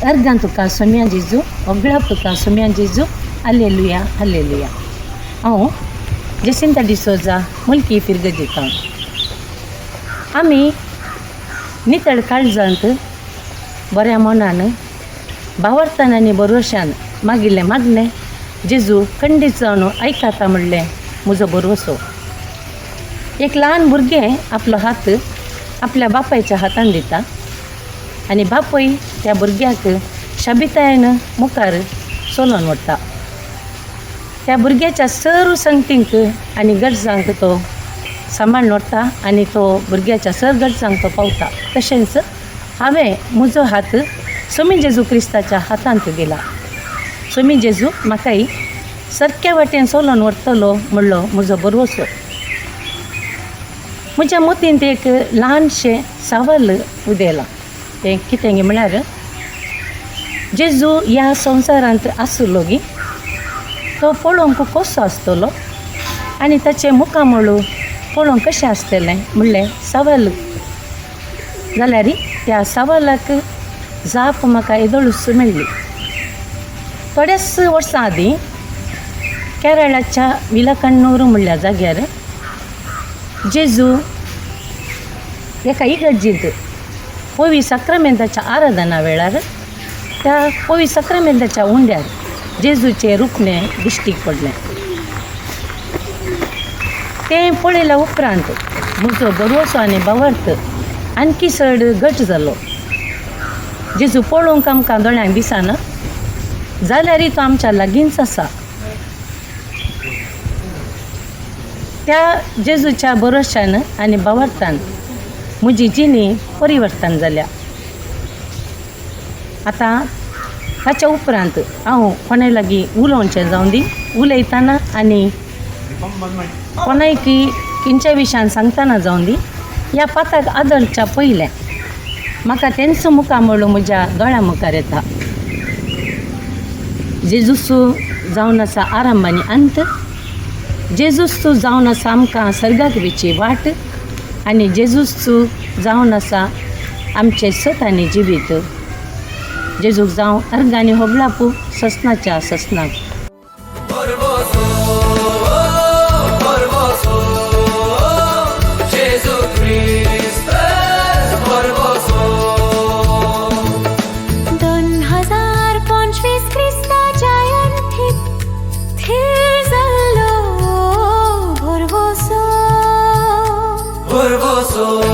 अर्गां तुका सोम्या जेजू ओगळाप तुका सोम्या जेजू hallelujah hallelujah. हांव जेसिंता डिसोजा मुल्की फिरगजेता. आमी नितळ काळजांत बऱ्या मनान भावार्थान आनी भरोशान मागिल्लें मागणें जेजू खंडीत जावन आयकाता म्हणलें म्हजो भरवसो. एक ल्हान भुरगें आपलो हात आपल्या बापायच्या हातान दिता आनी बापूय त्या भुरग्याक शाबितायेन मुखार चलोवन व्हरता. त्या भुरग्याच्या सर्व संगतींक आनी गरजांक तो सांबाळून व्हरता आनी तो भुरग्याच्या सर गरजांक तो पावता. तशेंच हांवें म्हजो हात स्वामी जेजू क्रिस्ताच्या हातांत दिला. स्वामी जेजू म्हाकाय सारक्या वाटेन चलोवन व्हरतलो म्हणलो म्हजो भरवसो. म्हज्या मतींत एक ल्हानशें सवाल उदेलां. तें कितें गे म्हळ्यार जेजू ह्या संवसारांत आसलो गी तो पळोवंक कसो आसतलो आनी ताचें मुखामळू पळोवंक कशें आसतलें म्हणलें सवाल. जाल्यार त्या सवालाक जाप म्हाका येदोळूच मेळ्ळी. थोड्याच वर्सां आदीं केरळाच्या विलकन्नूर म्हणल्या जाग्यार जेजू एका इगर्जींत पवी सक्रामेंताच्या आराधना वेळार त्या पवी सक्रामेंताच्या उंड्यार जेजूचें रुपणें दिश्टीक पडलें. तें पळयल्या उपरांत म्हजो भरवसो आनी भावार्थ आनकी चड घट जालो. जेजू पळोवंक आमकां दोळ्यांक दिसना जाल्यार तो आमच्या लागींच आसा. त्या जेजूच्या भरोशान आनी भावार्थान म्हजी जिणी परिवर्तन जाल्या. आतां ताच्या उपरांत हांव कोणाय लागीं उलोवचें जावं दी उलयतना आनी कोणायक खंयच्या विशयान सांगतना जावं दी ह्या पाताक आदरच्या पयलें म्हाका मुखामळू म्हज्या दोळ्या मुखार येता. जेजूचो जावन आसा आरंभ आनी अंत. जेजूचो जावन आसा आमकां सर्गाक वेची वाट आनी जेजूचो जावन आसा आमचें सत आनी जिवीत. जेजूक जावं अर्ग आनी होबळापू ससनाच्या ससनाक. Por vos